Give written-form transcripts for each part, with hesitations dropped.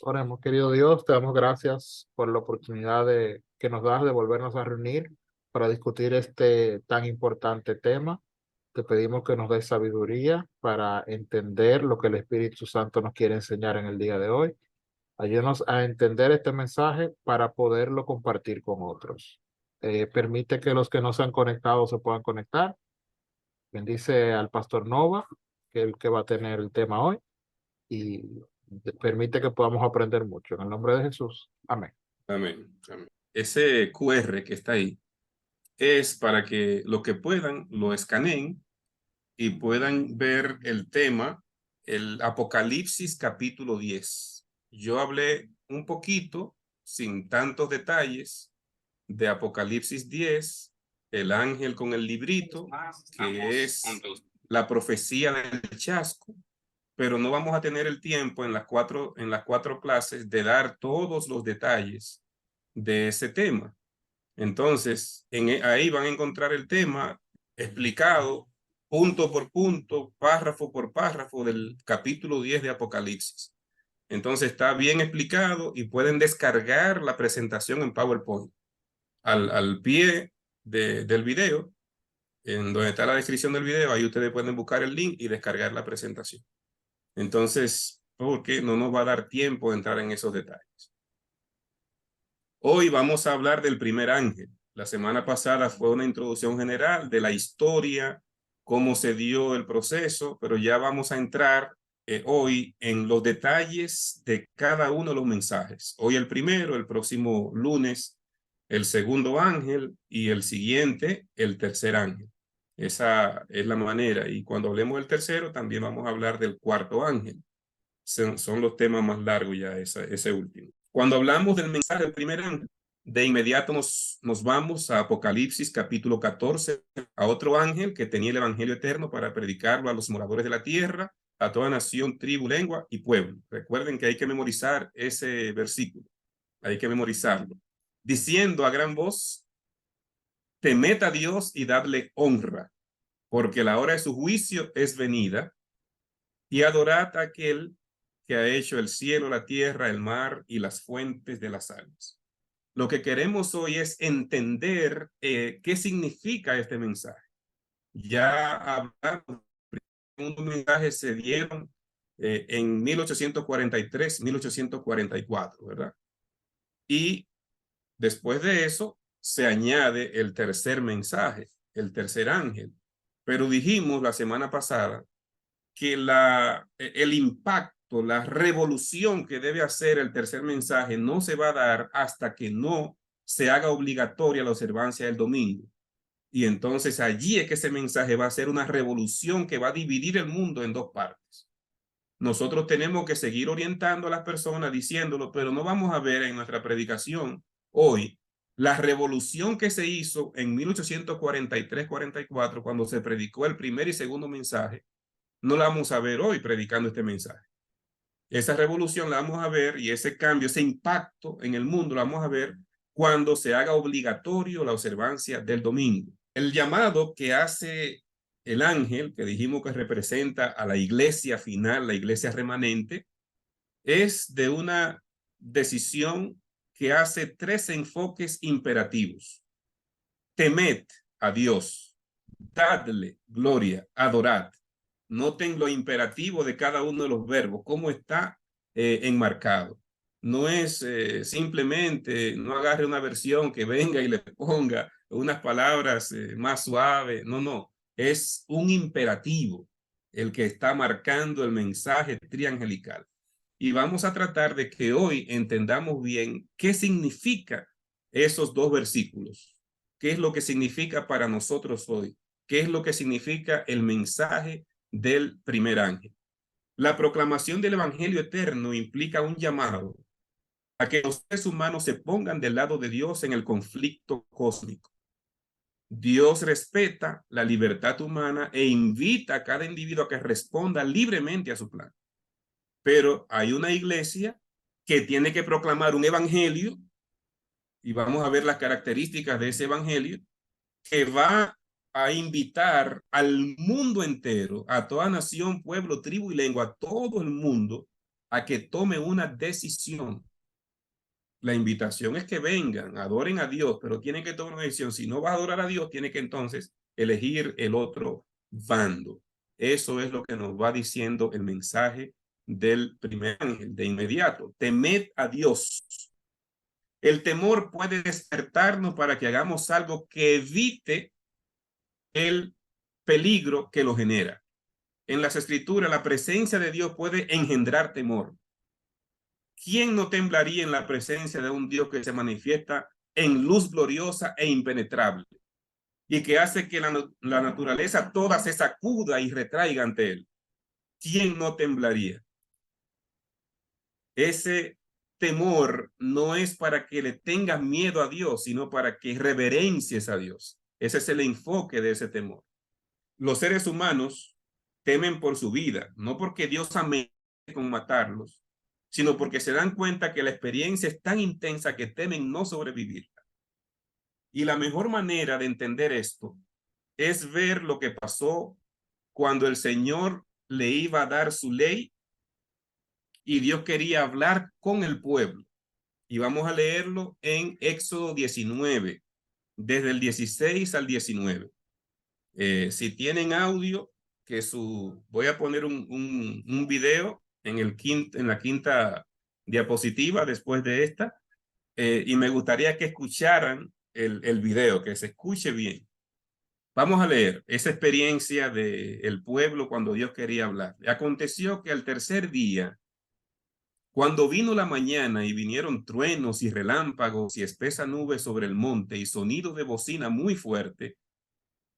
Oremos, querido Dios, te damos gracias por la oportunidad que nos das de volvernos a reunir para discutir este tan importante tema. Te pedimos que nos des sabiduría para entender lo que el Espíritu Santo nos quiere enseñar en el día de hoy. Ayúdanos a entender este mensaje para poderlo compartir con otros. Permite que los que no se han conectado se puedan conectar. Bendice al pastor Nova, que es el que va a tener el tema hoy, y permite que podamos aprender mucho. En el nombre de Jesús. Amén. Amén. Amén. Ese QR que está ahí es para que los que puedan lo escaneen y puedan ver el tema, el Apocalipsis capítulo 10. Yo hablé un poquito, sin tantos detalles, de Apocalipsis 10, el ángel con el librito, que es la profecía del chasco, pero no vamos a tener el tiempo en las cuatro clases de dar todos los detalles de ese tema. Entonces, ahí van a encontrar el tema explicado punto por punto, párrafo por párrafo del capítulo 10 de Apocalipsis. Entonces está bien explicado y pueden descargar la presentación en PowerPoint. Al pie del video, en donde está la descripción del video, ahí ustedes pueden buscar el link y descargar la presentación. Entonces, porque no nos va a dar tiempo de entrar en esos detalles. Hoy vamos a hablar del primer ángel. La semana pasada fue una introducción general de la historia, cómo se dio el proceso, pero ya vamos a entrar hoy en los detalles de cada uno de los mensajes. Hoy el primero, el próximo lunes, el segundo ángel y el siguiente, el tercer ángel. Esa es la manera. Y cuando hablemos del tercero, también vamos a hablar del cuarto ángel. Son los temas más largos ya, ese último. Cuando hablamos del mensaje del primer ángel, de inmediato nos vamos a Apocalipsis capítulo 14, a otro ángel que tenía el evangelio eterno para predicarlo a los moradores de la tierra, a toda nación, tribu, lengua y pueblo. Recuerden que hay que memorizar ese versículo, hay que memorizarlo. Diciendo a gran voz, temed a Dios y dadle honra, porque la hora de su juicio es venida, y adorad a aquel que ha hecho el cielo, la tierra, el mar y las fuentes de las aguas. Lo que queremos hoy es entender qué significa este mensaje. Ya hablamos, un mensaje se dieron en 1843, 1844, ¿verdad? Y después de eso se añade el tercer mensaje, el tercer ángel. Pero dijimos la semana pasada que el impacto, la revolución que debe hacer el tercer mensaje no se va a dar hasta que no se haga obligatoria la observancia del domingo. Y entonces allí es que ese mensaje va a ser una revolución que va a dividir el mundo en dos partes. Nosotros tenemos que seguir orientando a las personas diciéndolo, pero no vamos a ver en nuestra predicación hoy la revolución que se hizo en 1843-44 cuando se predicó el primer y segundo mensaje. No la vamos a ver hoy predicando este mensaje. Esa revolución la vamos a ver y ese cambio, ese impacto en el mundo la vamos a ver cuando se haga obligatorio la observancia del domingo. El llamado que hace el ángel, que dijimos que representa a la iglesia final, la iglesia remanente, es de una decisión que hace tres enfoques imperativos. Temed a Dios, dadle gloria, adorad. Noten lo imperativo de cada uno de los verbos, cómo está enmarcado. No es simplemente, no agarre una versión que venga y le ponga unas palabras más suaves. No, no. Es un imperativo el que está marcando el mensaje triangelical. Y vamos a tratar de que hoy entendamos bien qué significa esos dos versículos. ¿Qué es lo que significa para nosotros hoy? ¿Qué es lo que significa el mensaje del primer ángel? La proclamación del evangelio eterno implica un llamado a que los seres humanos se pongan del lado de Dios en el conflicto cósmico. Dios respeta la libertad humana e invita a cada individuo a que responda libremente a su plan. Pero hay una iglesia que tiene que proclamar un evangelio, y vamos a ver las características de ese evangelio, que va a invitar al mundo entero, a toda nación, pueblo, tribu y lengua, a todo el mundo, a que tome una decisión. La invitación es que vengan, adoren a Dios, pero tienen que tomar una decisión. Si no vas a adorar a Dios, tiene que entonces elegir el otro bando. Eso es lo que nos va diciendo el mensaje del primer ángel de inmediato. Temed a Dios. El temor puede despertarnos para que hagamos algo que evite el peligro que lo genera. En las escrituras, la presencia de Dios puede engendrar temor. ¿Quién no temblaría en la presencia de un Dios que se manifiesta en luz gloriosa e impenetrable y que hace que la naturaleza toda se sacuda y retraiga ante él? ¿Quién no temblaría? Ese temor no es para que le tengas miedo a Dios, sino para que reverencies a Dios. Ese es el enfoque de ese temor. Los seres humanos temen por su vida, no porque Dios amenace con matarlos, sino porque se dan cuenta que la experiencia es tan intensa que temen no sobrevivir. Y la mejor manera de entender esto es ver lo que pasó cuando el Señor le iba a dar su ley y Dios quería hablar con el pueblo. Y vamos a leerlo en Éxodo 19, desde el 16 al 19. Si tienen audio, voy a poner un video en la quinta diapositiva después de esta, y me gustaría que escucharan el video, que se escuche bien. Vamos a leer esa experiencia del pueblo cuando Dios quería hablar. Aconteció que al tercer día, cuando vino la mañana y vinieron truenos y relámpagos y espesa nube sobre el monte y sonido de bocina muy fuerte,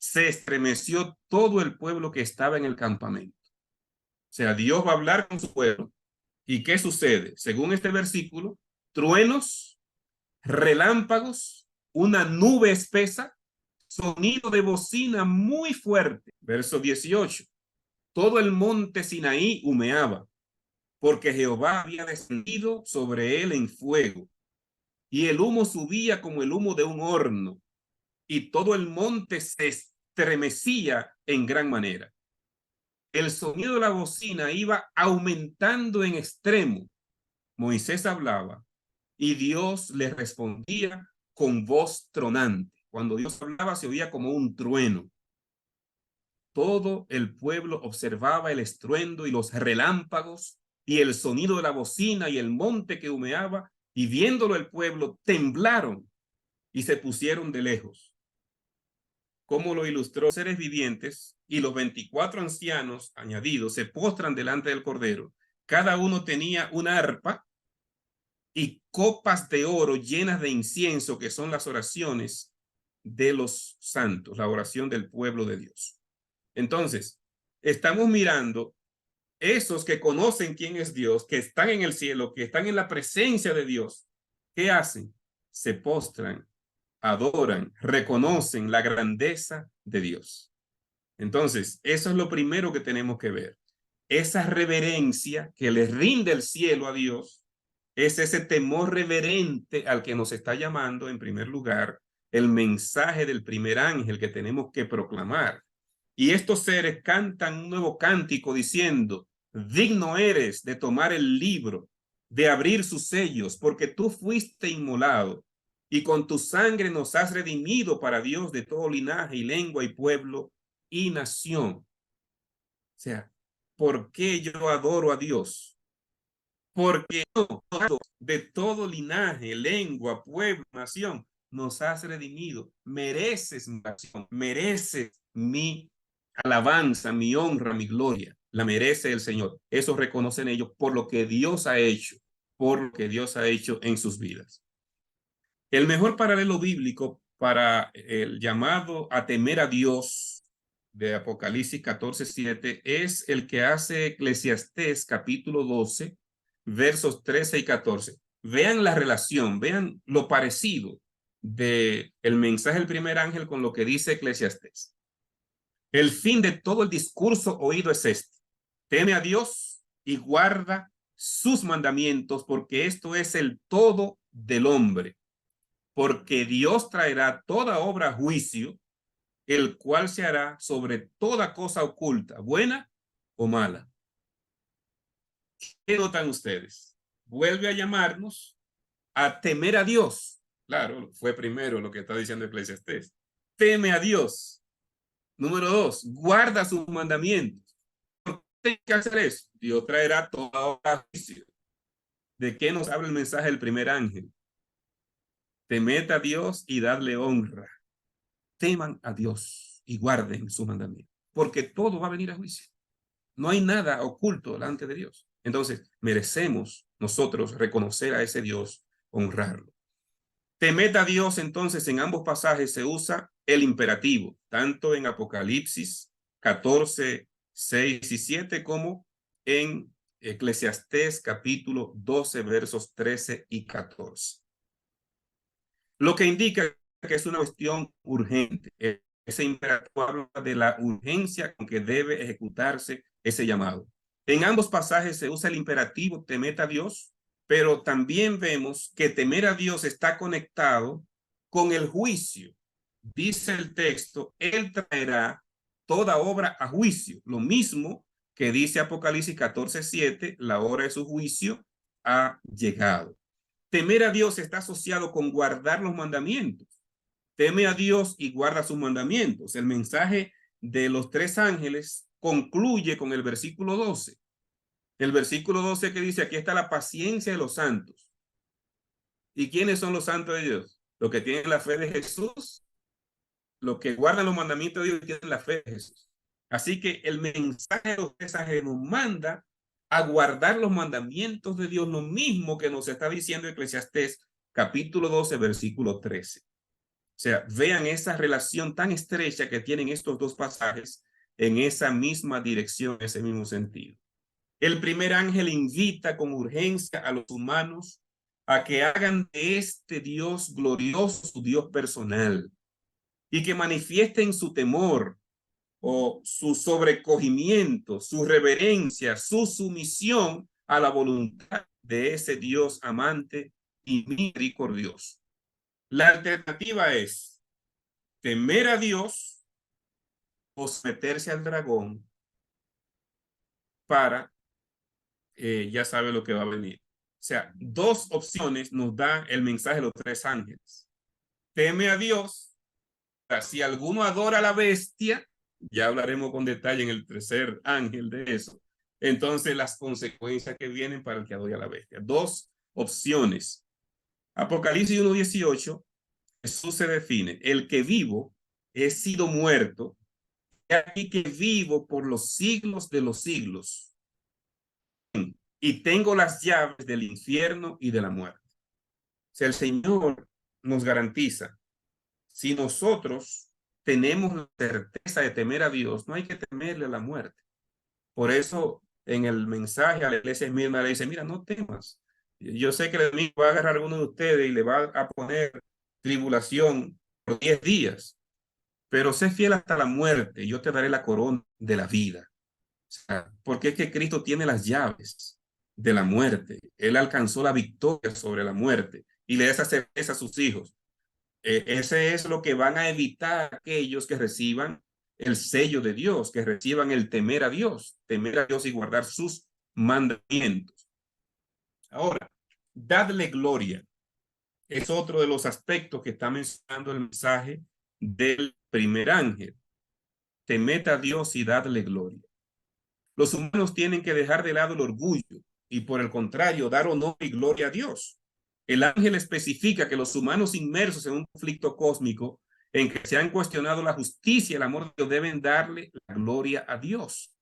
se estremeció todo el pueblo que estaba en el campamento. O sea, Dios va a hablar con su pueblo. ¿Y qué sucede? Según este versículo, truenos, relámpagos, una nube espesa, sonido de bocina muy fuerte. Verso 18. Todo el monte Sinaí humeaba, porque Jehová había descendido sobre él en fuego, y el humo subía como el humo de un horno, y todo el monte se estremecía en gran manera. El sonido de la bocina iba aumentando en extremo. Moisés hablaba y Dios le respondía con voz tronante. Cuando Dios hablaba se oía como un trueno. Todo el pueblo observaba el estruendo y los relámpagos y el sonido de la bocina y el monte que humeaba, y viéndolo el pueblo temblaron y se pusieron de lejos. Como lo ilustró seres vivientes, y los 24 ancianos añadidos se postran delante del Cordero. Cada uno tenía una arpa y copas de oro llenas de incienso, que son las oraciones de los santos, la oración del pueblo de Dios. Entonces, estamos mirando esos que conocen quién es Dios, que están en el cielo, que están en la presencia de Dios. ¿Qué hacen? Se postran, adoran, reconocen la grandeza de Dios. Entonces, eso es lo primero que tenemos que ver. Esa reverencia que le rinde el cielo a Dios es ese temor reverente al que nos está llamando, en primer lugar, el mensaje del primer ángel que tenemos que proclamar. Y estos seres cantan un nuevo cántico diciendo: digno eres de tomar el libro, de abrir sus sellos, porque tú fuiste inmolado y con tu sangre nos has redimido para Dios de todo linaje y lengua y pueblo y nación. O sea, ¿por qué yo adoro a Dios? Porque de todo linaje, lengua, pueblo, nación, nos has redimido. Mereces mi pasión, mereces mi alabanza, mi honra, mi gloria. La merece el Señor. Eso reconocen ellos por lo que Dios ha hecho, por lo que Dios ha hecho en sus vidas. El mejor paralelo bíblico para el llamado a temer a Dios de Apocalipsis 14:7 es el que hace Eclesiastés capítulo 12, versos 13 y 14. Vean la relación, vean lo parecido del mensaje del primer ángel con lo que dice Eclesiastés. El fin de todo el discurso oído es este: teme a Dios y guarda sus mandamientos, porque esto es el todo del hombre. Porque Dios traerá toda obra a juicio, el cual se hará sobre toda cosa oculta, buena o mala. ¿Qué notan ustedes? Vuelve a llamarnos a temer a Dios. Claro, fue primero lo que está diciendo Eclesiastés. Teme a Dios. Número 2, guarda sus mandamientos. ¿Por qué hay que hacer eso? Dios traerá toda juicio. ¿De qué nos habla el mensaje del primer ángel? Temed a Dios y dadle honra. Teman a Dios y guarden su mandamiento, porque todo va a venir a juicio. No hay nada oculto delante de Dios. Entonces, merecemos nosotros reconocer a ese Dios, honrarlo. Temed a Dios, entonces, en ambos pasajes se usa el imperativo, tanto en Apocalipsis 14, 6 y 7, como en Eclesiastés capítulo 12, versos 13 y 14. Lo que indica que es una cuestión urgente. Ese imperativo habla de la urgencia con que debe ejecutarse ese llamado. En ambos pasajes se usa el imperativo temed a Dios, pero también vemos que temer a Dios está conectado con el juicio. Dice el texto, Él traerá toda obra a juicio. Lo mismo que dice Apocalipsis 14:7, la hora de su juicio ha llegado. Temer a Dios está asociado con guardar los mandamientos. Teme a Dios y guarda sus mandamientos. El mensaje de los tres ángeles concluye con el versículo 12. El versículo 12 que dice, aquí está la paciencia de los santos. ¿Y quiénes son los santos de Dios? Los que tienen la fe de Jesús, los que guardan los mandamientos de Dios y tienen la fe de Jesús. Así que el mensaje de los tres ángeles nos manda a guardar los mandamientos de Dios, lo mismo que nos está diciendo Eclesiastés capítulo 12, versículo 13. O sea, vean esa relación tan estrecha que tienen estos dos pasajes en esa misma dirección, en ese mismo sentido. El primer ángel invita con urgencia a los humanos a que hagan de este Dios glorioso su Dios personal y que manifiesten su temor o su sobrecogimiento, su reverencia, su sumisión a la voluntad de ese Dios amante y misericordioso. La alternativa es temer a Dios o someterse al dragón para, ya sabe lo que va a venir. O sea, dos opciones nos da el mensaje de los tres ángeles. Teme a Dios. Si alguno adora a la bestia, ya hablaremos con detalle en el tercer ángel de eso. Entonces, las consecuencias que vienen para el que adora a la bestia. Dos opciones. Apocalipsis 1:18, Jesús se define, el que vivo he sido muerto, y aquí que vivo por los siglos de los siglos, y tengo las llaves del infierno y de la muerte. O sea, el Señor nos garantiza, si nosotros tenemos la certeza de temer a Dios, no hay que temerle a la muerte. Por eso, en el mensaje a la iglesia de Esmirna le dice, mira, no temas. Yo sé que el enemigo va a agarrar a alguno de ustedes y le va a poner tribulación por 10 días, pero sé fiel hasta la muerte y yo te daré la corona de la vida. O sea, porque es que Cristo tiene las llaves de la muerte. Él alcanzó la victoria sobre la muerte y le da esa certeza a sus hijos. Ese es lo que van a evitar aquellos que reciban el sello de Dios, que reciban el temer a Dios y guardar sus mandamientos. Ahora, dadle gloria. Es otro de los aspectos que está mencionando el mensaje del primer ángel. Temed a Dios y dadle gloria. Los humanos tienen que dejar de lado el orgullo y por el contrario, dar honor y gloria a Dios. El ángel especifica que los humanos inmersos en un conflicto cósmico en que se han cuestionado la justicia y el amor de Dios deben darle la gloria a Dios.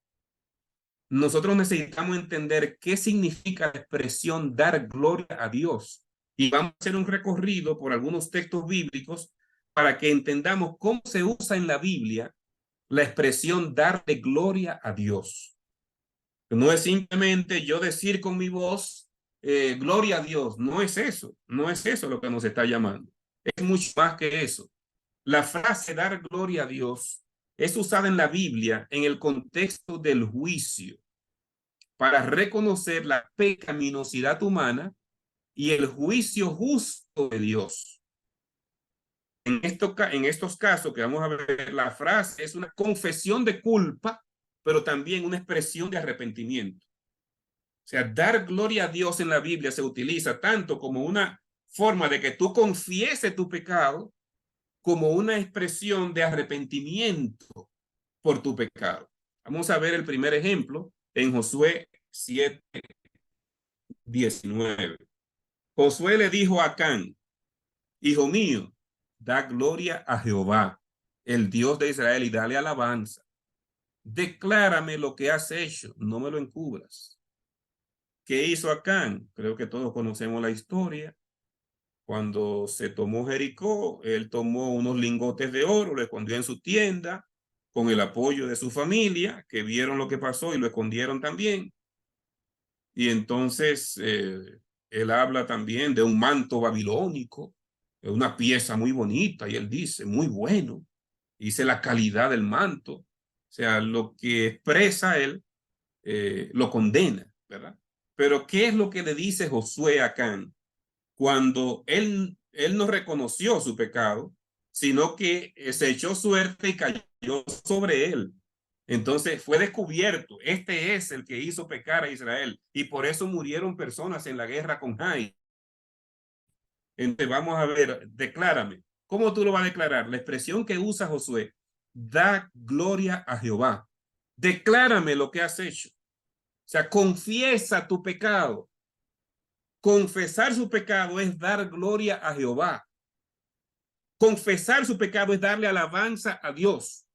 Nosotros necesitamos entender qué significa la expresión dar gloria a Dios. Y vamos a hacer un recorrido por algunos textos bíblicos para que entendamos cómo se usa en la Biblia la expresión darle gloria a Dios. No es simplemente yo decir con mi voz, gloria a Dios. No es eso. No es eso lo que nos está llamando. Es mucho más que eso. La frase dar gloria a Dios es usada en la Biblia en el contexto del juicio para reconocer la pecaminosidad humana y el juicio justo de Dios. En estos casos que vamos a ver, la frase es una confesión de culpa, pero también una expresión de arrepentimiento. sea, dar gloria a Dios en la Biblia se utiliza tanto como una forma de que tú confieses tu pecado, como una expresión de arrepentimiento por tu pecado. Vamos a ver el primer ejemplo en Josué 7:19. Josué le dijo a Acán: hijo mío, da gloria a Jehová, el Dios de Israel, y dale alabanza. Declárame lo que has hecho, no me lo encubras. ¿Qué hizo Acán? Creo que todos conocemos la historia. Cuando se tomó Jericó, él tomó unos lingotes de oro, lo escondió en su tienda, con el apoyo de su familia, que vieron lo que pasó y lo escondieron también. Y entonces él habla también de un manto babilónico, de una pieza muy bonita, y él dice, muy bueno. Dice la calidad del manto. O sea, lo que expresa él lo condena, ¿verdad? Pero ¿qué es lo que le dice Josué a Acán? Cuando él no reconoció su pecado, sino que se echó suerte y cayó sobre él. Entonces fue descubierto, este es el que hizo pecar a Israel, y por eso murieron personas en la guerra con Jai. Entonces vamos a ver, declárame. ¿Cómo tú lo vas a declarar? La expresión que usa Josué: da gloria a Jehová. Declárame lo que has hecho. O sea, confiesa tu pecado. Confesar su pecado es dar gloria a Jehová. Confesar su pecado es darle alabanza a Dios.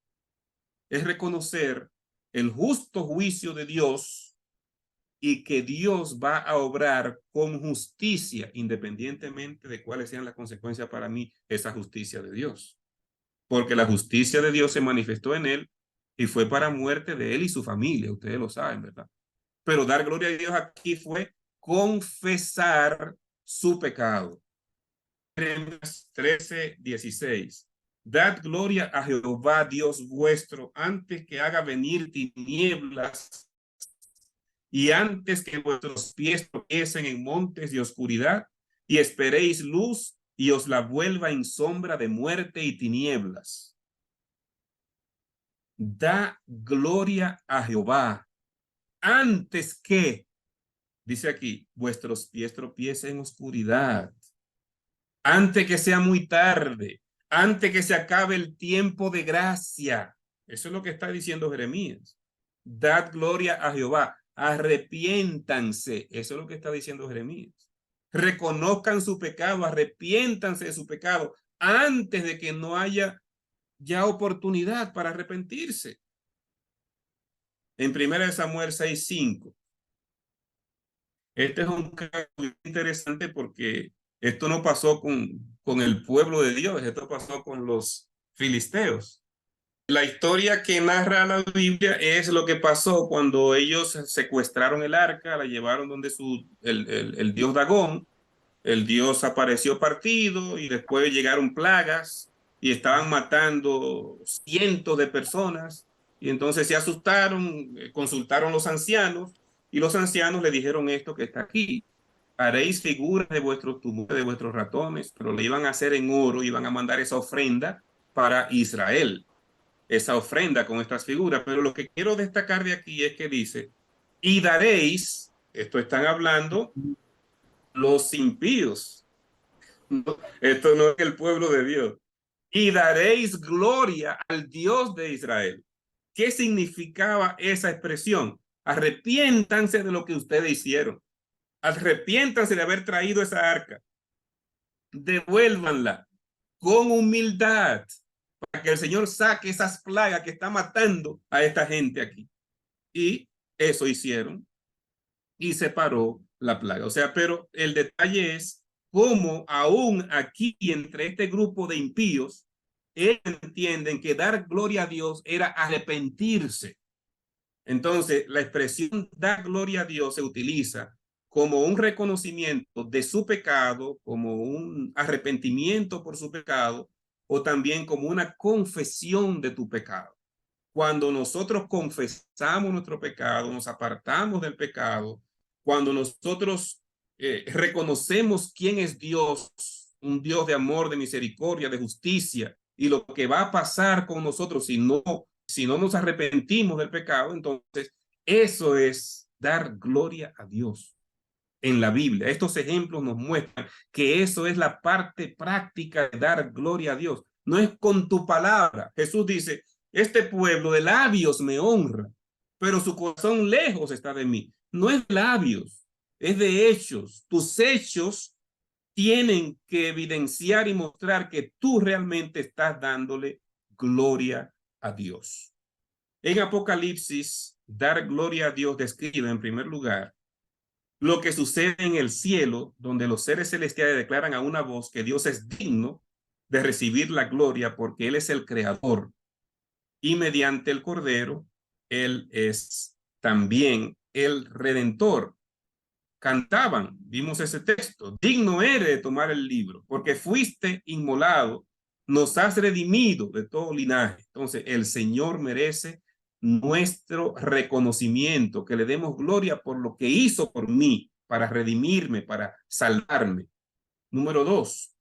Es reconocer el justo juicio de Dios y que Dios va a obrar con justicia, independientemente de cuáles sean las consecuencias para mí, esa justicia de Dios. Porque la justicia de Dios se manifestó en él y fue para muerte de él y su familia. Ustedes lo saben, ¿verdad? Pero dar gloria a Dios aquí fue confesar su pecado. Jeremías 13:16. Dad gloria a Jehová Dios vuestro antes que haga venir tinieblas y antes que vuestros pies tropiecen en montes de oscuridad y esperéis luz y os la vuelva en sombra de muerte y tinieblas. Da gloria a Jehová antes que, dice aquí, vuestros pies tropiecen en oscuridad, antes que sea muy tarde, antes que se acabe el tiempo de gracia. Eso es lo que está diciendo Jeremías. Dad gloria a Jehová, arrepiéntanse. Eso es lo que está diciendo Jeremías. Reconozcan su pecado, arrepiéntanse de su pecado antes de que no haya ya oportunidad para arrepentirse. En 1 Samuel 6:5. Este es un caso muy interesante porque esto no pasó con el pueblo de Dios, esto pasó con los filisteos. La historia que narra la Biblia es lo que pasó cuando ellos secuestraron el arca, la llevaron donde el dios Dagón. El dios apareció partido y después llegaron plagas y estaban matando cientos de personas. Y entonces se asustaron, consultaron los ancianos y los ancianos le dijeron esto que está aquí: haréis figuras de vuestros tumores, de vuestros ratones, pero le iban a hacer en oro, iban a mandar esa ofrenda para Israel, esa ofrenda con estas figuras. Pero lo que quiero destacar de aquí es que dice, y daréis, esto están hablando los impíos, no, esto no es el pueblo de Dios, y daréis gloria al Dios de Israel. ¿Qué significaba esa expresión? Arrepiéntanse de lo que ustedes hicieron. Arrepiéntanse de haber traído esa arca. Devuélvanla con humildad para que el Señor saque esas plagas que está matando a esta gente aquí. Y eso hicieron y se paró la plaga. O sea, pero el detalle es cómo aún aquí entre este grupo de impíos, ellos entienden que dar gloria a Dios era arrepentirse. Entonces, la expresión dar gloria a Dios se utiliza como un reconocimiento de su pecado, como un arrepentimiento por su pecado, o también como una confesión de tu pecado. Cuando nosotros confesamos nuestro pecado, nos apartamos del pecado, cuando nosotros reconocemos quién es Dios, un Dios de amor, de misericordia, de justicia, y lo que va a pasar con nosotros si no nos arrepentimos del pecado, entonces eso es dar gloria a Dios en la Biblia. Estos ejemplos nos muestran que eso es la parte práctica de dar gloria a Dios. No es con tu palabra. Jesús dice, este pueblo de labios me honra, pero su corazón lejos está de mí. No es de labios, es de hechos. Tus hechos tienen que evidenciar y mostrar que tú realmente estás dándole gloria a Dios. En Apocalipsis, dar gloria a Dios describe en primer lugar lo que sucede en el cielo, donde los seres celestiales declaran a una voz que Dios es digno de recibir la gloria porque Él es el creador y mediante el Cordero, Él es también el Redentor. Cantaban, vimos ese texto, digno eres de tomar el libro, porque fuiste inmolado, nos has redimido de todo linaje. Entonces, el Señor merece nuestro reconocimiento, que le demos gloria por lo que hizo por mí, para redimirme, para salvarme. Número 2,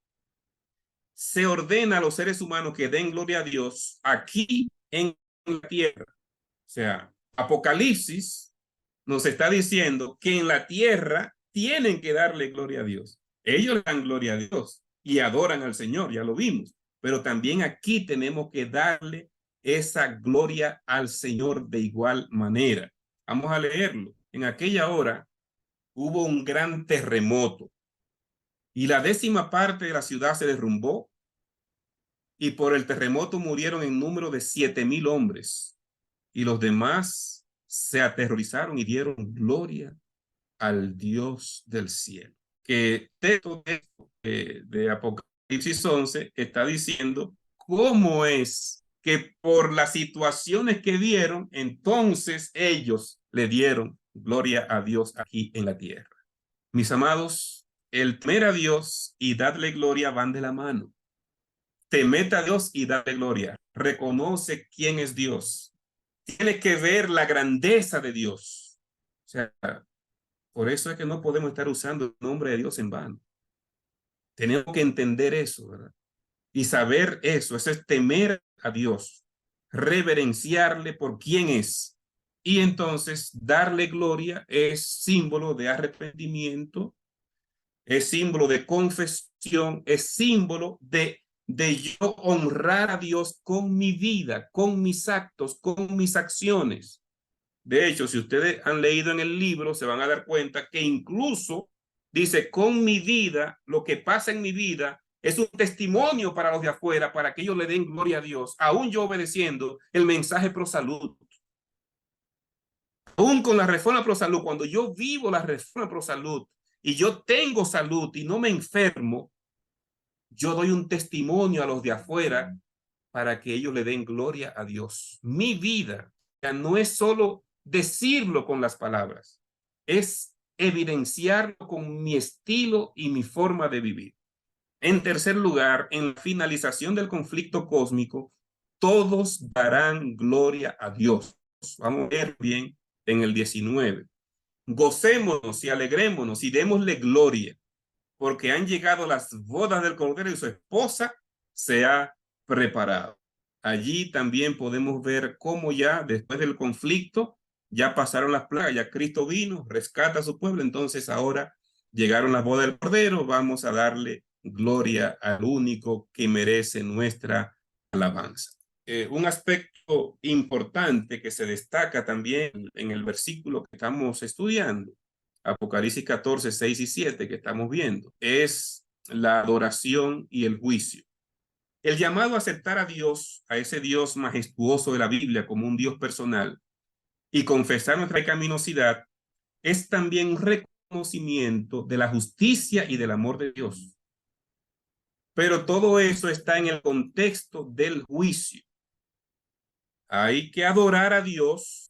se ordena a los seres humanos que den gloria a Dios aquí en la tierra. O sea, Apocalipsis nos está diciendo que en la tierra tienen que darle gloria a Dios. Ellos le dan gloria a Dios y adoran al Señor, ya lo vimos. Pero también aquí tenemos que darle esa gloria al Señor de igual manera. Vamos a leerlo. En aquella hora hubo un gran terremoto y la 10ª parte de la ciudad se derrumbó y por el terremoto murieron en número de 7,000 hombres y los demás se aterrorizaron y dieron gloria al Dios del cielo. Que texto de Apocalipsis 11 está diciendo cómo es que por las situaciones que vieron, entonces ellos le dieron gloria a Dios aquí en la tierra. Mis amados, el temer a Dios y darle gloria van de la mano. Temed a Dios y dale gloria. Reconoce quién es Dios. Tiene que ver la grandeza de Dios. O sea, por eso es que no podemos estar usando el nombre de Dios en vano. Tenemos que entender eso, ¿verdad? Y saber eso es temer a Dios, reverenciarle por quién es. Y entonces darle gloria es símbolo de arrepentimiento, es símbolo de confesión, es símbolo de yo honrar a Dios con mi vida, con mis actos, con mis acciones. De hecho, si ustedes han leído en el libro, se van a dar cuenta que incluso dice, con mi vida, lo que pasa en mi vida es un testimonio para los de afuera, para que ellos le den gloria a Dios, aún yo obedeciendo el mensaje pro salud. Aún con la reforma pro salud, cuando yo vivo la reforma pro salud y yo tengo salud y no me enfermo, yo doy un testimonio a los de afuera para que ellos le den gloria a Dios. Mi vida ya no es solo decirlo con las palabras, es evidenciarlo con mi estilo y mi forma de vivir. En tercer lugar, en la finalización del conflicto cósmico, todos darán gloria a Dios. Vamos a ver bien en el 19. Gocémonos y alegrémonos y démosle gloria, porque han llegado las bodas del Cordero y su esposa se ha preparado. Allí también podemos ver cómo ya después del conflicto ya pasaron las plagas, ya Cristo vino, rescata a su pueblo, entonces ahora llegaron las bodas del Cordero, vamos a darle gloria al único que merece nuestra alabanza. Un aspecto importante que se destaca también en el versículo que estamos estudiando, Apocalipsis 14, 6 y 7 que estamos viendo, es la adoración y el juicio. El llamado a aceptar a Dios, a ese Dios majestuoso de la Biblia como un Dios personal y confesar nuestra pecaminosidad es también un reconocimiento de la justicia y del amor de Dios. Pero todo eso está en el contexto del juicio. Hay que adorar a Dios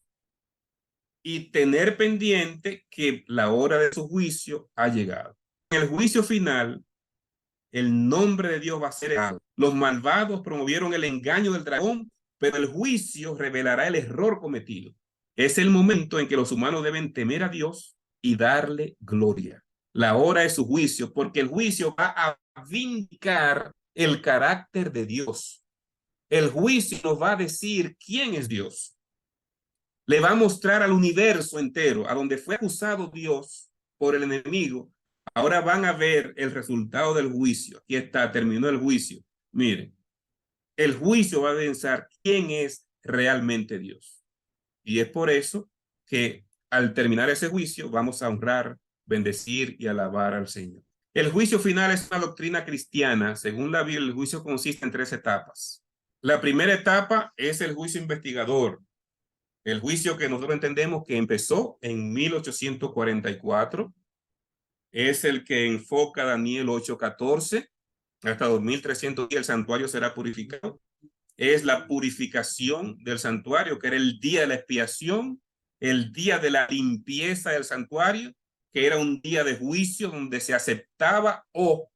y tener pendiente que la hora de su juicio ha llegado. En el juicio final, el nombre de Dios va a ser errado. Los malvados promovieron el engaño del dragón, pero el juicio revelará el error cometido. Es el momento en que los humanos deben temer a Dios y darle gloria. La hora de su juicio, porque el juicio va a vindicar el carácter de Dios. El juicio nos va a decir quién es Dios. Le va a mostrar al universo entero, a donde fue acusado Dios por el enemigo. Ahora van a ver el resultado del juicio. Aquí está, terminó el juicio. Miren, el juicio va a pensar quién es realmente Dios. Y es por eso que al terminar ese juicio vamos a honrar, bendecir y alabar al Señor. El juicio final es una doctrina cristiana. Según la Biblia, el juicio consiste en 3 etapas. La primera etapa es el juicio investigador. El juicio que nosotros entendemos que empezó en 1844. Es el que enfoca Daniel 8:14. Hasta 2300 días el santuario será purificado. Es la purificación del santuario, que era el día de la expiación, el día de la limpieza del santuario, que era un día de juicio donde se aceptaba o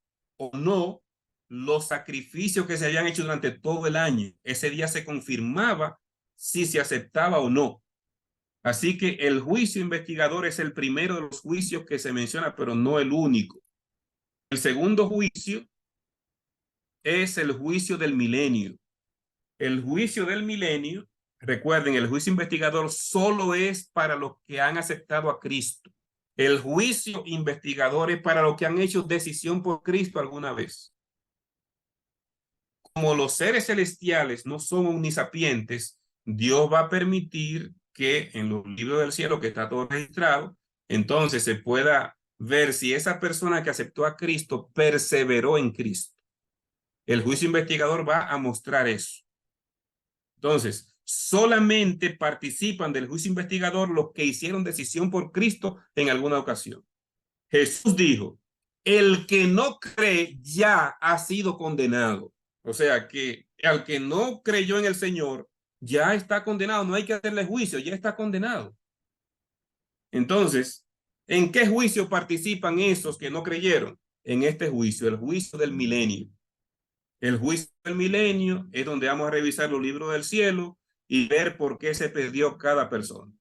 no los sacrificios que se habían hecho durante todo el año. Ese día se confirmaba si se aceptaba o no. Así que el juicio investigador es el primero de los juicios que se menciona, pero no el único. El segundo juicio es el juicio del milenio. El juicio del milenio, recuerden, el juicio investigador solo es para los que han aceptado a Cristo. El juicio investigador es para los que han hecho decisión por Cristo alguna vez. Como los seres celestiales no son omnisapientes, Dios va a permitir que en los libros del cielo, que está todo registrado, entonces se pueda ver si esa persona que aceptó a Cristo perseveró en Cristo. El juicio investigador va a mostrar eso. Entonces, solamente participan del juicio investigador los que hicieron decisión por Cristo en alguna ocasión. Jesús dijo, el que no cree ya ha sido condenado. O sea que al que no creyó en el Señor ya está condenado, no hay que hacerle juicio, ya está condenado. Entonces, ¿en qué juicio participan esos que no creyeron? En este juicio, el juicio del milenio. El juicio del milenio es donde vamos a revisar los libros del cielo y ver por qué se perdió cada persona.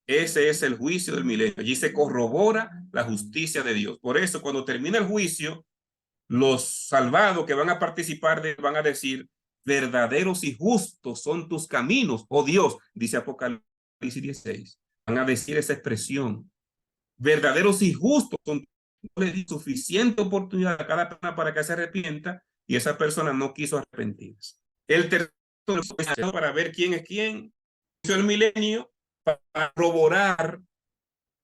Ese es el juicio del milenio. Allí se corrobora la justicia de Dios. Por eso, cuando termina el juicio, los salvados que van a participar van a decir, verdaderos y justos son tus caminos, oh Dios, dice Apocalipsis 16. Van a decir esa expresión. Verdaderos y justos son. No le di suficiente oportunidad a cada persona para que se arrepienta y esa persona no quiso arrepentirse. El tercero para ver quién es quién. El milenio para corroborar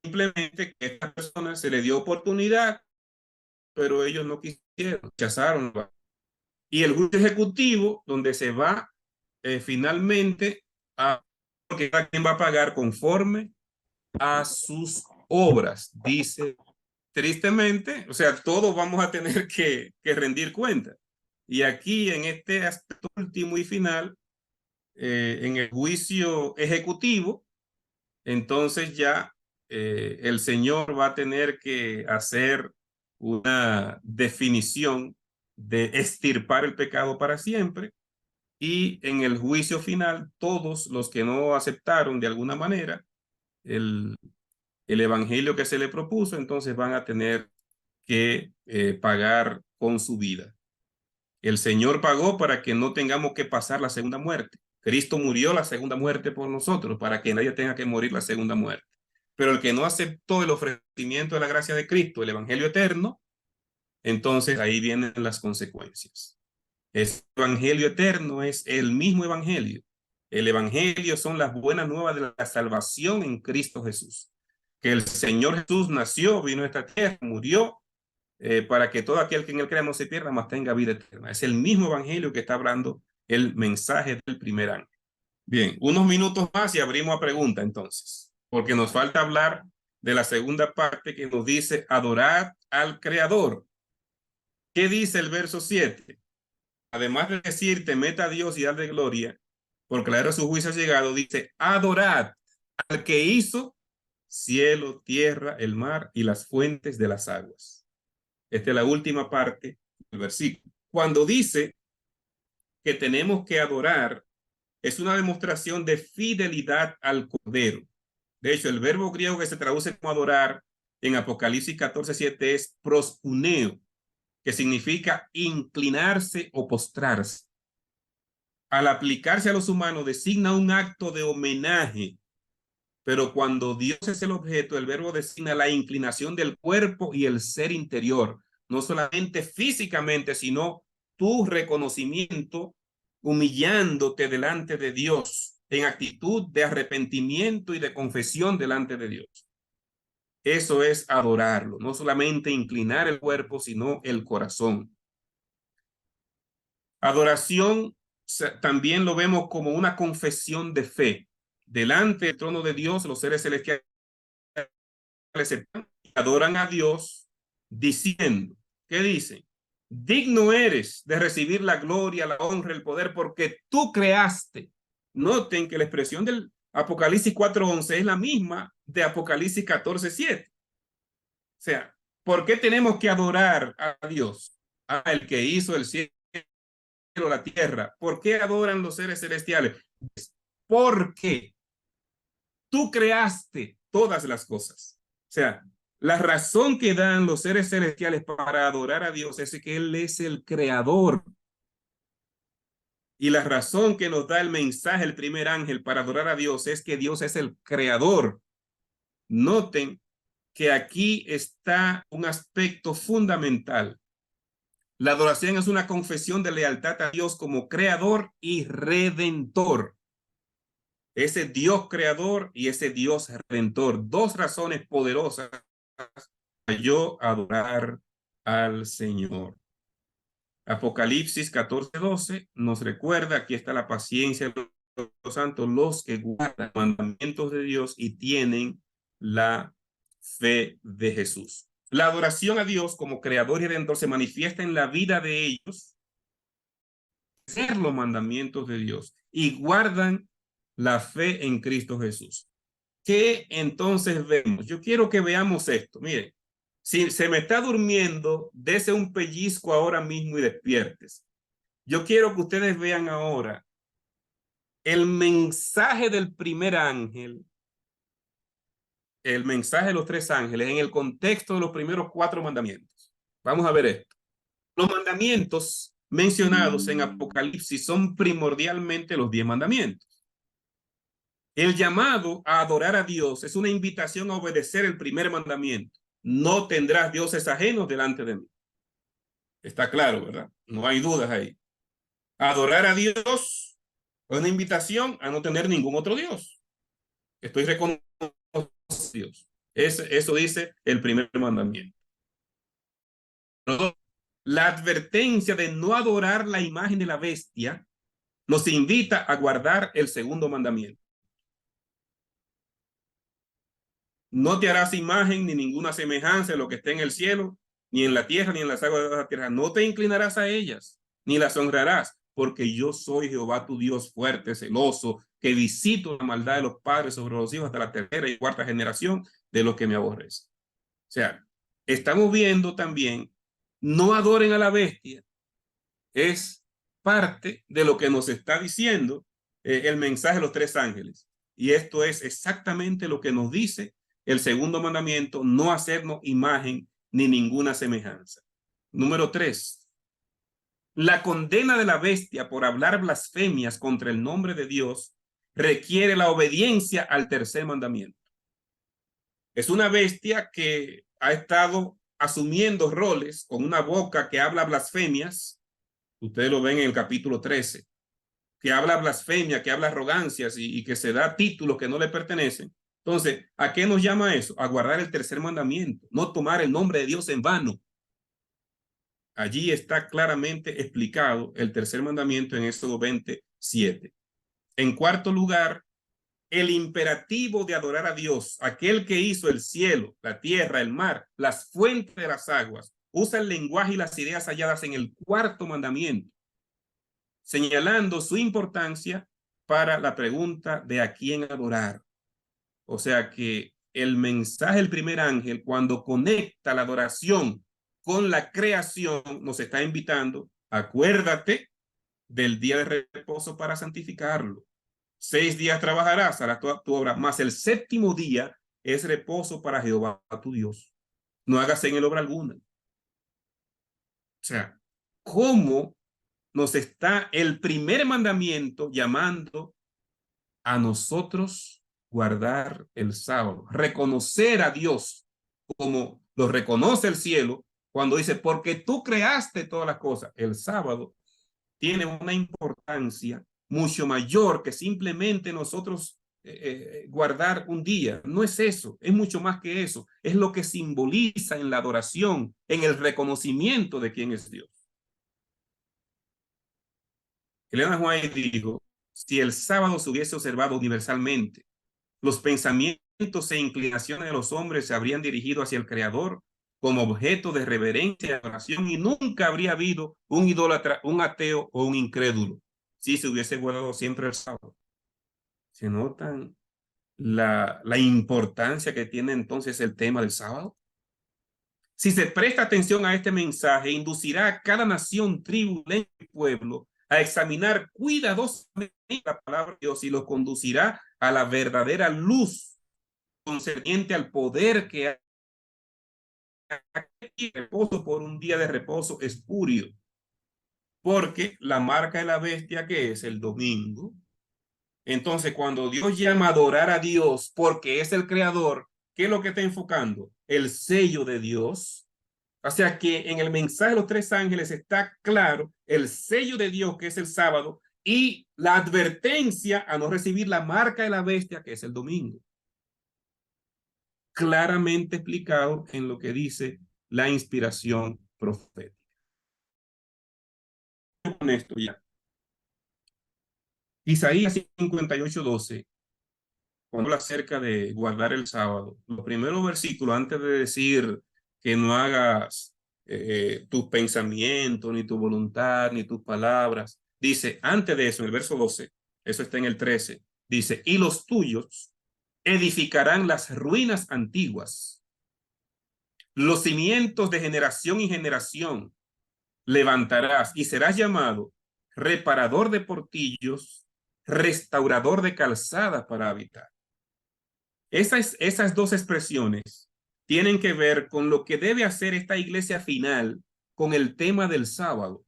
simplemente que a esta persona se le dio oportunidad, pero ellos no quisieron, rechazaron. Y el juicio ejecutivo, donde se va finalmente a porque cada quien va a pagar conforme a sus obras, dice. Tristemente, o sea, todos vamos a tener que rendir cuenta. Y aquí, en este aspecto último y final, en el juicio ejecutivo, entonces ya el Señor va a tener que hacer una definición de extirpar el pecado para siempre. Y en el juicio final, todos los que no aceptaron de alguna manera el evangelio que se le propuso, entonces van a tener que pagar con su vida. El Señor pagó para que no tengamos que pasar la segunda muerte. Cristo murió la segunda muerte por nosotros, para que nadie tenga que morir la segunda muerte. Pero el que no aceptó el ofrecimiento de la gracia de Cristo, el evangelio eterno, entonces ahí vienen las consecuencias. Ese evangelio eterno es el mismo evangelio. El evangelio son las buenas nuevas de la salvación en Cristo Jesús. Que el Señor Jesús nació, vino a esta tierra, murió, para que todo aquel que en él crea no se pierda, mas tenga vida eterna. Es el mismo evangelio que está hablando el mensaje del primer ángel. Bien, unos minutos más y abrimos a pregunta entonces, porque nos falta hablar de la segunda parte que nos dice adorar al Creador. ¿Qué dice el verso 7? Además de decir temed a Dios y darle gloria, porque la hora de su juicio ha llegado, dice adorad al que hizo cielo, tierra, el mar y las fuentes de las aguas. Esta es la última parte del versículo. Cuando dice que tenemos que adorar, es una demostración de fidelidad al Cordero. De hecho, el verbo griego que se traduce como adorar en Apocalipsis 14:7 es proskuneo, que significa inclinarse o postrarse. Al aplicarse a los humanos, designa un acto de homenaje Pero cuando Dios es el objeto, el verbo designa la inclinación del cuerpo y el ser interior, no solamente físicamente, sino tu reconocimiento humillándote delante de Dios en actitud de arrepentimiento y de confesión delante de Dios. Eso es adorarlo, no solamente inclinar el cuerpo, sino el corazón. Adoración también lo vemos como una confesión de fe. Delante del trono de Dios, los seres celestiales adoran a Dios diciendo, ¿qué dicen? Digno eres de recibir la gloria, la honra, el poder, porque tú creaste. Noten que la expresión del Apocalipsis 4:11 es la misma de Apocalipsis 14:7. O sea, ¿por qué tenemos que adorar a Dios? A el que hizo el cielo, la tierra. ¿Por qué adoran los seres celestiales? Porque tú creaste todas las cosas. O sea, la razón que dan los seres celestiales para adorar a Dios es que Él es el creador. Y la razón que nos da el mensaje, el primer ángel, para adorar a Dios es que Dios es el creador. Noten que aquí está un aspecto fundamental. La adoración es una confesión de lealtad a Dios como creador y redentor. Ese Dios creador y ese Dios redentor. Dos razones poderosas para yo adorar al Señor. Apocalipsis 14:12 nos recuerda, aquí está la paciencia de los santos, los que guardan los mandamientos de Dios y tienen la fe de Jesús. La adoración a Dios como creador y redentor se manifiesta en la vida de ellos, hacer los mandamientos de Dios y guardan la fe en Cristo Jesús. ¿Qué entonces vemos? Yo quiero que veamos esto. Miren, si se me está durmiendo, dese un pellizco ahora mismo y despiertes. Yo quiero que ustedes vean ahora el mensaje del primer ángel, el mensaje de los tres ángeles en el contexto de los primeros 4 mandamientos. Vamos a ver esto. Los mandamientos mencionados en Apocalipsis son primordialmente los 10 mandamientos. El llamado a adorar a Dios es una invitación a obedecer el primer mandamiento. No tendrás dioses ajenos delante de mí. Está claro, ¿verdad? No hay dudas ahí. Adorar a Dios es una invitación a no tener ningún otro Dios. Estoy reconociendo a Dios. Eso dice el primer mandamiento. La advertencia de no adorar la imagen de la bestia nos invita a guardar el segundo mandamiento. No te harás imagen ni ninguna semejanza de lo que esté en el cielo, ni en la tierra, ni en las aguas de la tierra. No te inclinarás a ellas, ni las honrarás, porque yo soy Jehová tu Dios fuerte, celoso, que visito la maldad de los padres sobre los hijos hasta la tercera y cuarta generación de los que me aborrecen. O sea, estamos viendo también, no adoren a la bestia, es parte de lo que nos está diciendo el mensaje de los tres ángeles. Y esto es exactamente lo que nos dice el segundo mandamiento, no hacernos imagen ni ninguna semejanza. Número 3. La condena de la bestia por hablar blasfemias contra el nombre de Dios requiere la obediencia al tercer mandamiento. Es una bestia que ha estado asumiendo roles con una boca que habla blasfemias. Ustedes lo ven en el capítulo 13, que habla blasfemia, que habla arrogancias y que se da títulos que no le pertenecen. Entonces, ¿a qué nos llama eso? A guardar el tercer mandamiento, no tomar el nombre de Dios en vano. Allí está claramente explicado el tercer mandamiento en Éxodo 27. En cuarto lugar, el imperativo de adorar a Dios, aquel que hizo el cielo, la tierra, el mar, las fuentes de las aguas, usa el lenguaje y las ideas halladas en el cuarto mandamiento, señalando su importancia para la pregunta de a quién adorar. O sea que el mensaje del primer ángel, cuando conecta la adoración con la creación, nos está invitando, acuérdate del día de reposo para santificarlo. 6 días trabajarás, harás toda tu obra, mas el séptimo día es reposo para Jehová tu Dios. No hagas en él obra alguna. O sea, ¿cómo nos está el primer mandamiento llamando a nosotros guardar el sábado, reconocer a Dios como lo reconoce el cielo cuando dice, porque tú creaste todas las cosas. El sábado tiene una importancia mucho mayor que simplemente nosotros guardar un día. No es eso, es mucho más que eso. Es lo que simboliza en la adoración, en el reconocimiento de quién es Dios. Elena White dijo, si el sábado se hubiese observado universalmente, los pensamientos e inclinaciones de los hombres se habrían dirigido hacia el Creador como objeto de reverencia y adoración, y nunca habría habido un idólatra, un ateo o un incrédulo si se hubiese guardado siempre el sábado. ¿Se notan la importancia que tiene entonces el tema del sábado? Si se presta atención a este mensaje, inducirá a cada nación, tribu, lengua y pueblo a examinar cuidadosamente la palabra de Dios y los conducirá a la verdadera luz concerniente al poder que hay reposo por un día de reposo espurio. Porque la marca de la bestia, que es el domingo. Entonces, cuando Dios llama a adorar a Dios porque es el creador, ¿qué es lo que está enfocando? El sello de Dios. O sea que en el mensaje de los tres ángeles está claro el sello de Dios, que es el sábado, y la advertencia a no recibir la marca de la bestia, que es el domingo. Claramente explicado en lo que dice la inspiración profética. Con esto ya. Isaías 58:12, cuando habla acerca de guardar el sábado, los primeros versículos, antes de decir que no hagas tus pensamientos, ni tu voluntad, ni tus palabras, dice, antes de eso, en el verso 12, eso está en el 13, dice, y los tuyos edificarán las ruinas antiguas, los cimientos de generación y generación levantarás y serás llamado reparador de portillos, restaurador de calzadas para habitar. Esas dos expresiones tienen que ver con lo que debe hacer esta iglesia final con el tema del sábado.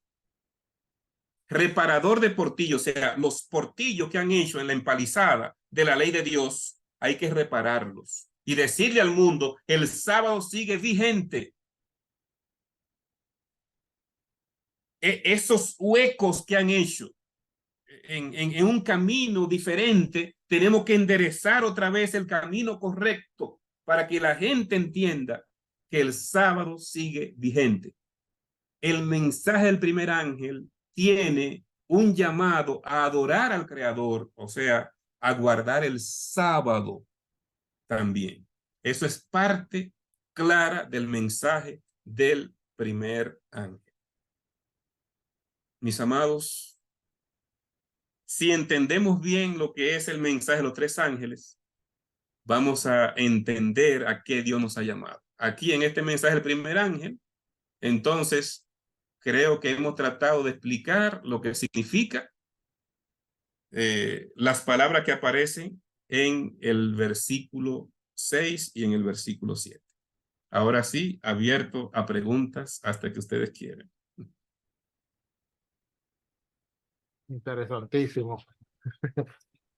Reparador de portillos, o sea, los portillos que han hecho en la empalizada de la ley de Dios, hay que repararlos y decirle al mundo, el sábado sigue vigente. Esos huecos que han hecho en un camino diferente, tenemos que enderezar otra vez el camino correcto para que la gente entienda que el sábado sigue vigente. El mensaje del primer ángel tiene un llamado a adorar al Creador, o sea, a guardar el sábado también. Eso es parte clara del mensaje del primer ángel. Mis amados, si entendemos bien lo que es el mensaje de los tres ángeles, vamos a entender a qué Dios nos ha llamado. Aquí en este mensaje del primer ángel, entonces, creo que hemos tratado de explicar lo que significa las palabras que aparecen en el versículo 6 y en el versículo 7. Ahora sí, abierto a preguntas hasta que ustedes quieran. Interesantísimo.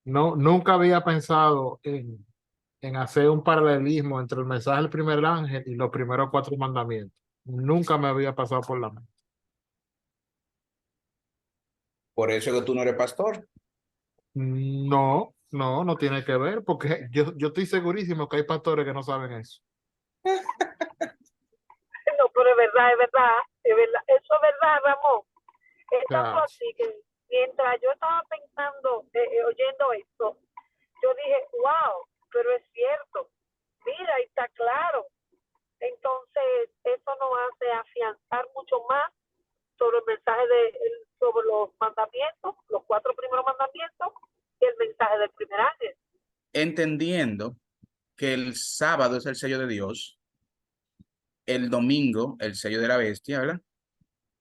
No, nunca había pensado en hacer un paralelismo entre el mensaje del primer ángel y los primeros 4 mandamientos. Nunca me había pasado por la mente. Por eso que tú no eres pastor. No, no, no tiene que ver, porque yo estoy segurísimo que hay pastores que no saben eso. No, pero es verdad, es verdad, es verdad. Eso es verdad, Ramón. Es tanto Claro. así que mientras yo estaba pensando, oyendo esto, yo dije, wow, pero es cierto. Mira, ahí está claro. Entonces, eso nos hace afianzar mucho más sobre el mensaje sobre los mandamientos, los 4 primeros mandamientos, y el mensaje del primer ángel. Entendiendo que el sábado es el sello de Dios, el domingo el sello de la bestia, ¿verdad?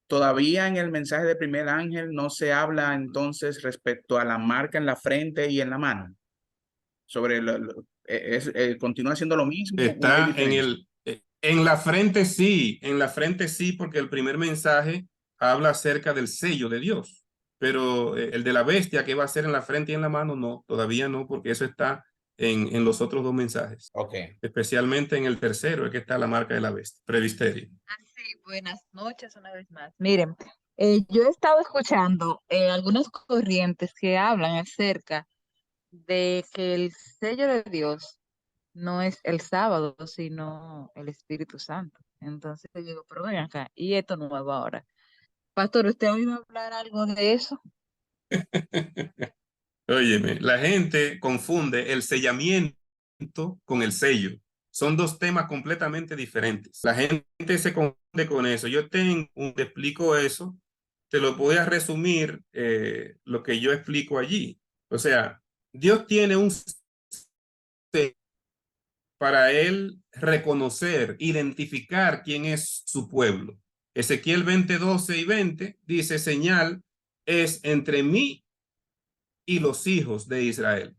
Todavía en el mensaje del primer ángel no se habla entonces respecto a la marca en la frente y en la mano. Sobre continúa siendo lo mismo. Está en la frente sí, porque el primer mensaje habla acerca del sello de Dios, pero el de la bestia que va a ser en la frente y en la mano, no, todavía no, porque eso está en los otros dos mensajes, Ok. especialmente en el tercero, es que está la marca de la bestia, presbiterio. Sí, buenas noches una vez más. Miren, yo he estado escuchando algunas corrientes que hablan acerca de que el sello de Dios no es el sábado, sino el Espíritu Santo. Entonces yo digo, pero ven acá, y esto nuevo ahora. Pastor, ¿usted ha oído hablar algo de eso? Óyeme, la gente confunde el sellamiento con el sello. Son dos temas completamente diferentes. La gente se confunde con eso. Te explico eso. Te lo voy a resumir lo que yo explico allí. O sea, Dios tiene un sello para él reconocer, identificar quién es su pueblo. Ezequiel 20, 12 y 20 dice, señal es entre mí y los hijos de Israel,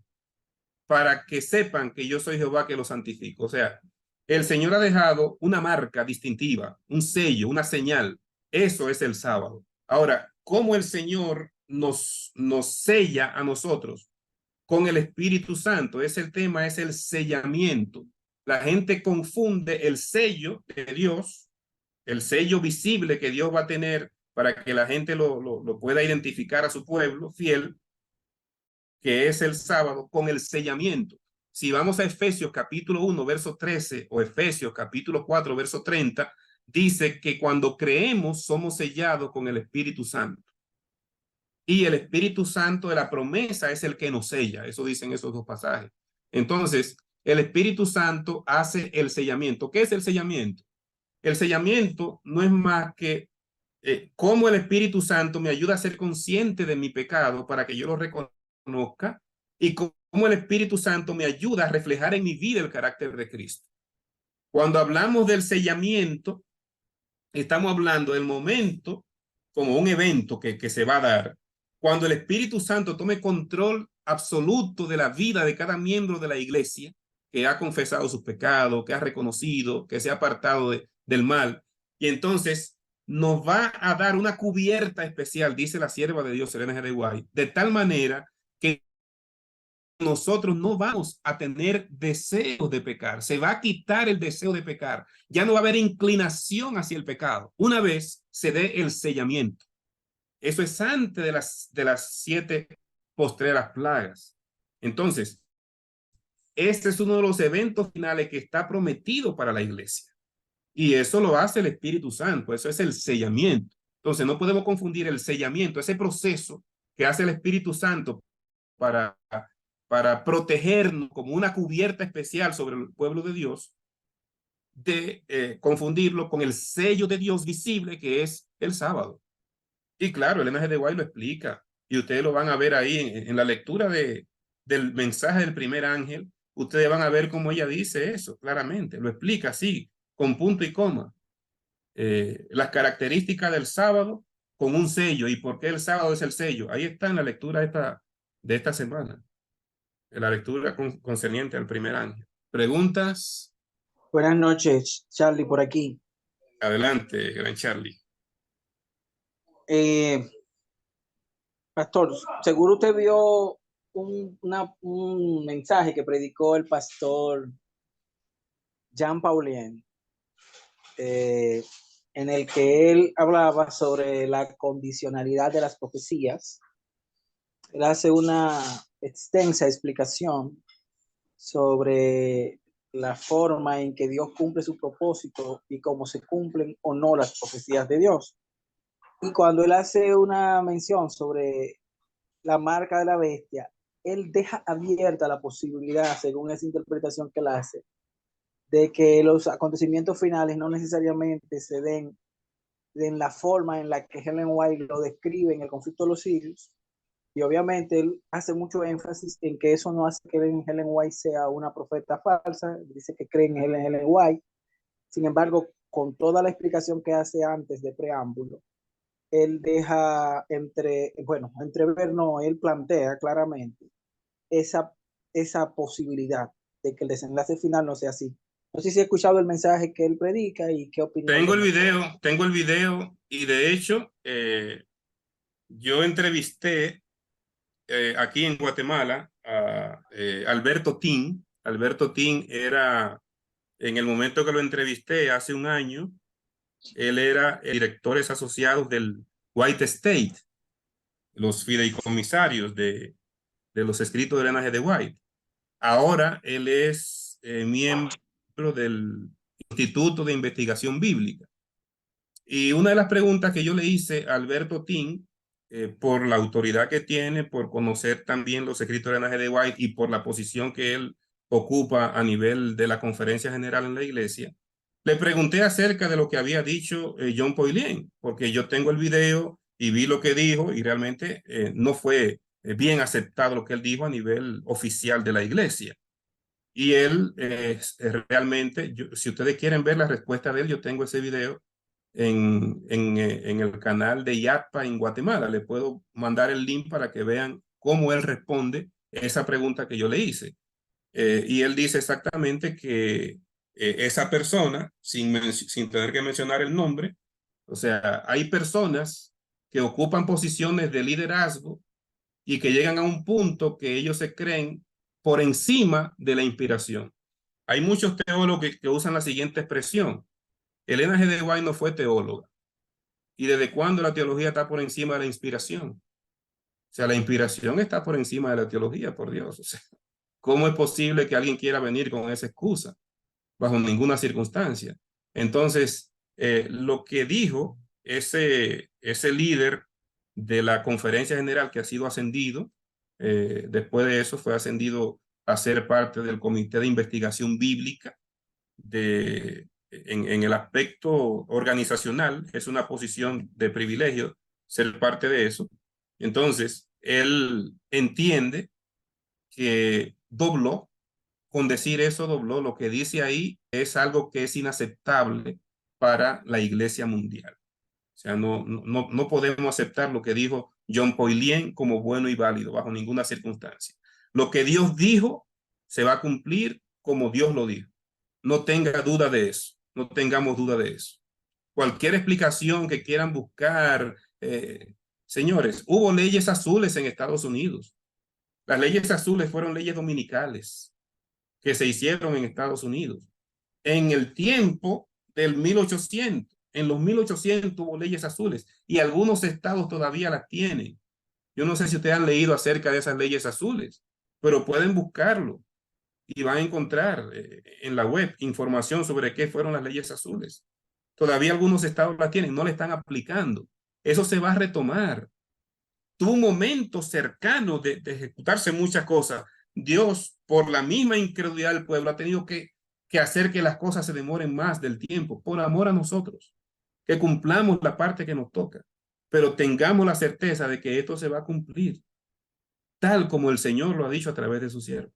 para que sepan que yo soy Jehová que los santifico. O sea, el Señor ha dejado una marca distintiva, un sello, una señal. Eso es el sábado. Ahora, ¿cómo el Señor nos sella a nosotros? Con el Espíritu Santo. Es el tema, es el sellamiento. La gente confunde el sello de Dios, el sello visible que Dios va a tener para que la gente lo pueda identificar a su pueblo fiel, que es el sábado, con el sellamiento. Si vamos a Efesios capítulo 1, verso 13, o Efesios capítulo 4, verso 30, dice que cuando creemos somos sellados con el Espíritu Santo. Y el Espíritu Santo de la promesa es el que nos sella. Eso dicen esos dos pasajes. Entonces, el Espíritu Santo hace el sellamiento. ¿Qué es el sellamiento? El sellamiento no es más que cómo el Espíritu Santo me ayuda a ser consciente de mi pecado para que yo lo reconozca, y cómo el Espíritu Santo me ayuda a reflejar en mi vida el carácter de Cristo. Cuando hablamos del sellamiento, estamos hablando del momento como un evento que se va a dar cuando el Espíritu Santo tome control absoluto de la vida de cada miembro de la iglesia que ha confesado sus pecados, que ha reconocido, que se ha apartado del mal. Y entonces nos va a dar una cubierta especial, dice la sierva de Dios, Elena G. de White, de tal manera que nosotros no vamos a tener deseos de pecar. Se va a quitar el deseo de pecar. Ya no va a haber inclinación hacia el pecado una vez se dé el sellamiento. Eso es antes de las 7 postreras plagas. Entonces, este es uno de los eventos finales que está prometido para la iglesia. Y eso lo hace el Espíritu Santo. Eso es el sellamiento. Entonces, no podemos confundir el sellamiento, ese proceso que hace el Espíritu Santo para protegernos como una cubierta especial sobre el pueblo de Dios, de confundirlo con el sello de Dios visible que es el sábado. Y claro, Elena G. de White lo explica, y ustedes lo van a ver ahí en la lectura del mensaje del primer ángel. Ustedes van a ver cómo ella dice eso claramente, lo explica así, con punto y coma. Las características del sábado con un sello, y por qué el sábado es el sello. Ahí está en la lectura de esta semana, en la lectura concerniente al primer ángel. ¿Preguntas? Buenas noches, Charlie, por aquí. Adelante, gran Charlie. Pastor, seguro usted vio un mensaje que predicó el pastor Jean Paulien, en el que él hablaba sobre la condicionalidad de las profecías. Él hace una extensa explicación sobre la forma en que Dios cumple su propósito y cómo se cumplen o no las profecías de Dios. Y cuando él hace una mención sobre la marca de la bestia, él deja abierta la posibilidad, según esa interpretación que él hace, de que los acontecimientos finales no necesariamente se den en la forma en la que Ellen White lo describe en el conflicto de los siglos. Y obviamente él hace mucho énfasis en que eso no hace que Ellen White sea una profeta falsa, dice que cree en Ellen White. Sin embargo, con toda la explicación que hace antes de preámbulo, él deja entrever, no, él plantea claramente esa posibilidad de que el desenlace final no sea así. No sé si he escuchado el mensaje que él predica y qué opinión. Tengo el video, y de hecho yo entrevisté aquí en Guatemala a era Alberto Tin. Alberto Tin era, en el momento que lo entrevisté hace un año, él era el directores asociados del White State, los fideicomisarios de los escritos de Elena G. de White. Ahora él es miembro del Instituto de Investigación Bíblica. Y una de las preguntas que yo le hice a Alberto Tin, por la autoridad que tiene, por conocer también los escritos de Elena G. de White y por la posición que él ocupa a nivel de la Conferencia General en la Iglesia, le pregunté acerca de lo que había dicho John Poilien, porque yo tengo el video y vi lo que dijo y realmente no fue bien aceptado lo que él dijo a nivel oficial de la Iglesia. Y él realmente, si ustedes quieren ver la respuesta de él, yo tengo ese video en el canal de IATPA en Guatemala. Le puedo mandar el link para que vean cómo él responde esa pregunta que yo le hice. Y él dice exactamente que esa persona, sin tener que mencionar el nombre, o sea, hay personas que ocupan posiciones de liderazgo y que llegan a un punto que ellos se creen por encima de la inspiración. Hay muchos teólogos que usan la siguiente expresión: Elena G. de White no fue teóloga. ¿Y desde cuándo la teología está por encima de la inspiración? O sea, la inspiración está por encima de la teología, por Dios. O sea, ¿cómo es posible que alguien quiera venir con esa excusa? Bajo ninguna circunstancia. Entonces, lo que dijo ese líder de la Conferencia General, que ha sido ascendido, después de eso fue ascendido a ser parte del Comité de Investigación Bíblica en el aspecto organizacional. Es una posición de privilegio ser parte de eso. Entonces, él entiende que dobló. Con decir eso, dobló. Lo que dice ahí es algo que es inaceptable para la Iglesia mundial. O sea, no podemos aceptar lo que dijo John Poilien como bueno y válido bajo ninguna circunstancia. Lo que Dios dijo se va a cumplir como Dios lo dijo. No tenga duda de eso. No tengamos duda de eso. Cualquier explicación que quieran buscar, señores, hubo leyes azules en Estados Unidos. Las leyes azules fueron leyes dominicales que se hicieron en Estados Unidos. En el tiempo del 1800, en los 1800 hubo leyes azules y algunos estados todavía las tienen. Yo no sé si ustedes han leído acerca de esas leyes azules, pero pueden buscarlo y van a encontrar en la web información sobre qué fueron las leyes azules. Todavía algunos estados las tienen, no le están aplicando. Eso se va a retomar. Tuvo un momento cercano de ejecutarse muchas cosas. Dios, por la misma incredulidad del pueblo, ha tenido que hacer que las cosas se demoren más del tiempo, por amor a nosotros, que cumplamos la parte que nos toca, pero tengamos la certeza de que esto se va a cumplir, tal como el Señor lo ha dicho a través de su siervo.